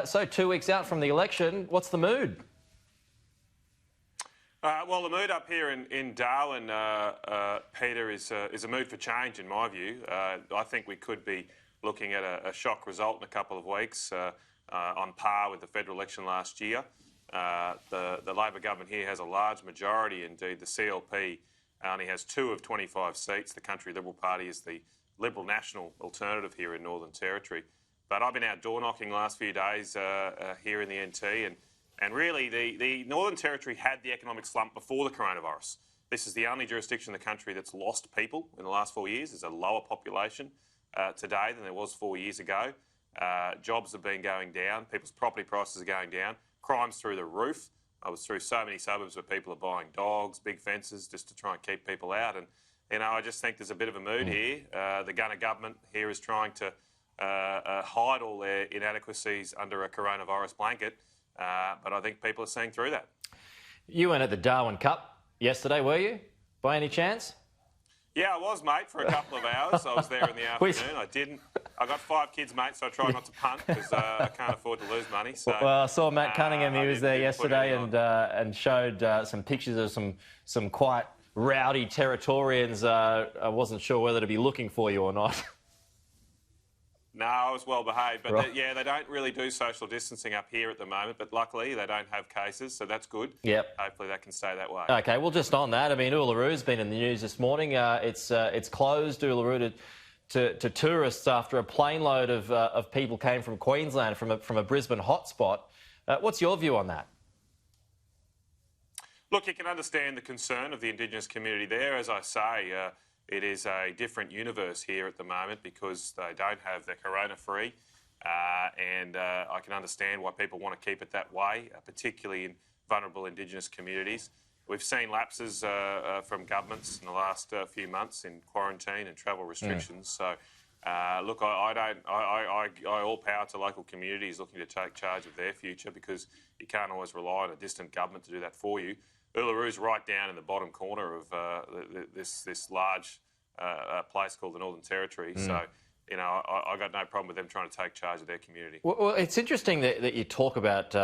So 2 weeks out from the election, what's the mood? Well, the mood up here in Darwin, Peter, is a mood for change, in my view. I think we could be looking at a shock result in a couple of weeks, on par with the federal election last year. The Labor government here has a large majority. Indeed, the CLP only has 2 of 25 seats. The Country Liberal Party is the Liberal National alternative here in Northern Territory. But I've been out door knocking the last few days here in the NT, and really the Northern Territory had the economic slump before the coronavirus. This is the only jurisdiction in the country that's lost people in the last 4 years. There's a lower population today than there was 4 years ago. Jobs have been going down. People's property prices are going down. Crime's through the roof. I was through so many suburbs where people are buying dogs, big fences, just to try and keep people out. And, I just think there's a bit of a mood here. The Gunner government here is trying to hide all their inadequacies under a coronavirus blanket. But I think people are seeing through that. You weren't at the Darwin Cup yesterday, were you, by any chance? Yeah, I was, mate, for a couple of hours. I was there in the afternoon. I got 5 kids, mate, so I try not to punt because I can't afford to lose money. So, well, I saw Matt Canavan. He was there yesterday and showed some pictures of some quite rowdy Territorians. I wasn't sure whether to be looking for you or not. No, I was well behaved, but right. They don't really do social distancing up here at the moment, but luckily they don't have cases, so that's good. Yep. Hopefully that can stay that way. OK, well, just on that, I mean, Uluru's been in the news this morning. It's closed, Uluru, to tourists after a plane load of people came from Queensland, from a Brisbane hotspot. What's your view on that? Look, you can understand the concern of the Indigenous community there. As I say, it is a different universe here at the moment because they don't have the corona-free, and I can understand why people want to keep it that way, particularly in vulnerable Indigenous communities. We've seen lapses from governments in the last few months in quarantine and travel restrictions. So, look, I all power to local communities looking to take charge of their future because you can't always rely on a distant government to do that for you. Uluru's right down in the bottom corner of this large place called the Northern Territory. So, I got no problem with them trying to take charge of their community. Well, it's interesting that you talk about,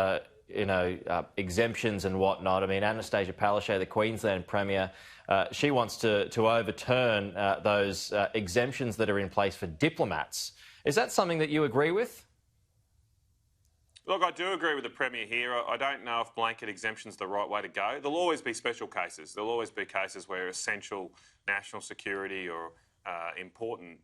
exemptions and whatnot. I mean, Anastasia Palaszczuk, the Queensland Premier, she wants to overturn those exemptions that are in place for diplomats. Is that something that you agree with? Look, I do agree with the Premier here. I don't know if blanket exemption's the right way to go. There'll always be special cases. There'll always be cases where essential national security or important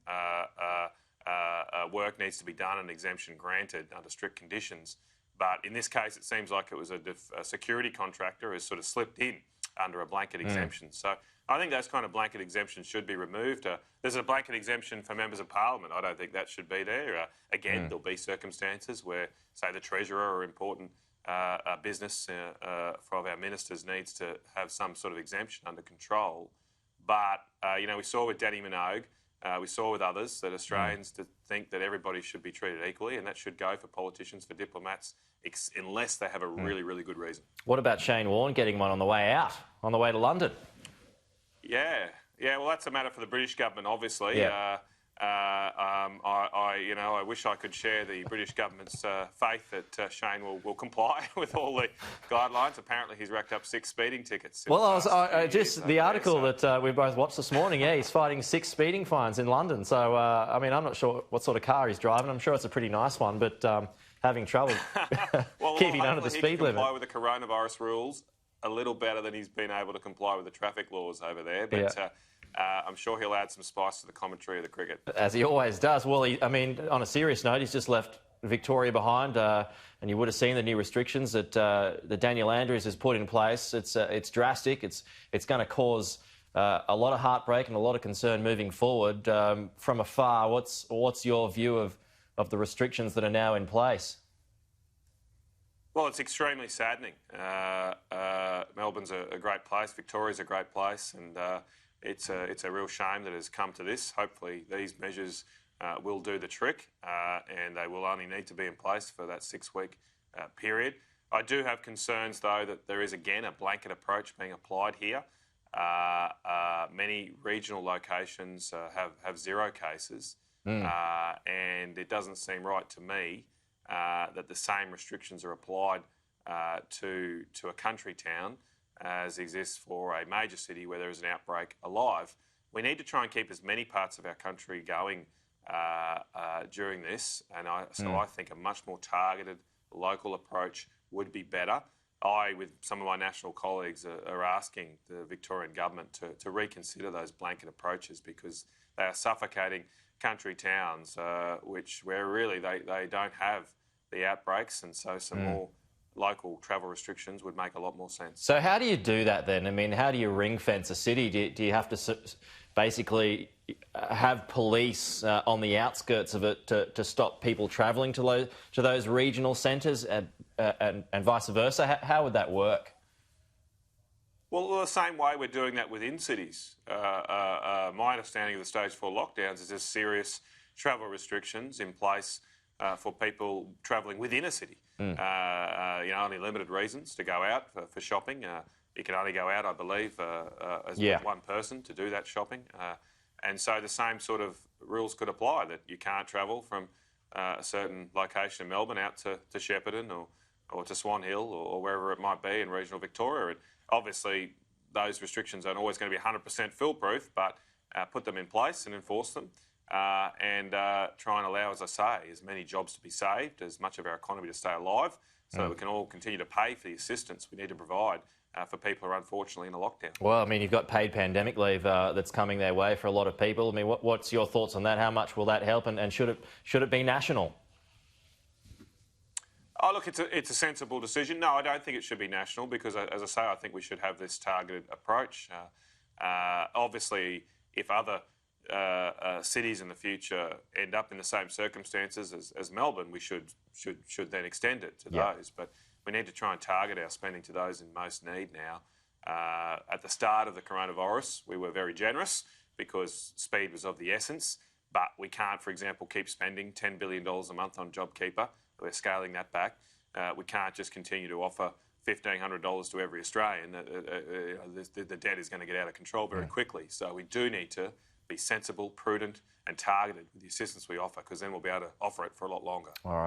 work needs to be done and exemption granted under strict conditions. But in this case, it seems like it was a security contractor who sort of slipped in under a blanket exemption. So I think those kind of blanket exemptions should be removed. There's a blanket exemption for members of parliament. I don't think that should be there. Again, there'll be circumstances where, say, the treasurer or important business from our ministers needs to have some sort of exemption under control. But, we saw with Danny Minogue, we saw with others that Australians think that everybody should be treated equally, and that should go for politicians, for diplomats, unless they have a really, really good reason. What about Shane Warne getting one on the way out, on the way to London? Yeah, well, that's a matter for the British government, obviously. Yeah. I wish I could share the British government's faith that Shane will comply with all the guidelines. Apparently, he's racked up 6 speeding tickets. Well, the article that we both watched this morning. Yeah, he's fighting 6 speeding fines in London. So, I'm not sure what sort of car he's driving. I'm sure it's a pretty nice one, but having trouble keeping under the speed limit. Comply with the coronavirus rules a little better than he's been able to comply with the traffic laws over there. But I'm sure he'll add some spice to the commentary of the cricket. As he always does. Well, on a serious note, he's just left Victoria behind, and you would have seen the new restrictions that Daniel Andrews has put in place. It's drastic. It's going to cause a lot of heartbreak and a lot of concern moving forward. From afar, what's your view of the restrictions that are now in place? Well, it's extremely saddening. Melbourne's a great place. Victoria's a great place, and it's a real shame that it has come to this. Hopefully, these measures will do the trick, and they will only need to be in place for that 6-week period. I do have concerns, though, that there is again a blanket approach being applied here. Many regional locations have 0 cases, and it doesn't seem right to me that the same restrictions are applied to a country town as exists for a major city where there is an outbreak alive. We need to try and keep as many parts of our country going during this, and so I think a much more targeted local approach would be better. I, with some of my national colleagues, are asking the Victorian government to reconsider those blanket approaches, because they are suffocating country towns where really they don't have the outbreaks, and so some more local travel restrictions would make a lot more sense. So how do you do that then? I mean, how do you ring fence a city? Do you have to basically have police on the outskirts of it to stop people travelling to those regional centres and vice versa? How would that work? Well, the same way we're doing that within cities. My understanding of the stage 4 lockdowns is there's serious travel restrictions in place for people travelling within a city. Only limited reasons to go out for shopping. You can only go out, I believe, as one person to do that shopping. And so the same sort of rules could apply, that you can't travel from a certain location in Melbourne out to Shepparton or to Swan Hill or wherever it might be in regional Victoria. And obviously, those restrictions aren't always going to be 100% foolproof, but put them in place and enforce them. And try and allow, as I say, as many jobs to be saved, as much of our economy to stay alive, so that we can all continue to pay for the assistance we need to provide for people who are unfortunately in a lockdown. Well, I mean, you've got paid pandemic leave that's coming their way for a lot of people. I mean, what's your thoughts on that? How much will that help, and should it be national? Oh, look, it's a sensible decision. No, I don't think it should be national, because, as I say, I think we should have this targeted approach. Obviously, if other cities in the future end up in the same circumstances as Melbourne, we should then extend it to those. But we need to try and target our spending to those in most need now. At the start of the coronavirus, we were very generous because speed was of the essence, but we can't, for example, keep spending $10 billion a month on JobKeeper. We're scaling that back. We can't just continue to offer $1,500 to every Australian. The debt is going to get out of control very quickly. So we do need to be sensible, prudent and targeted with the assistance we offer, because then we'll be able to offer it for a lot longer. All right.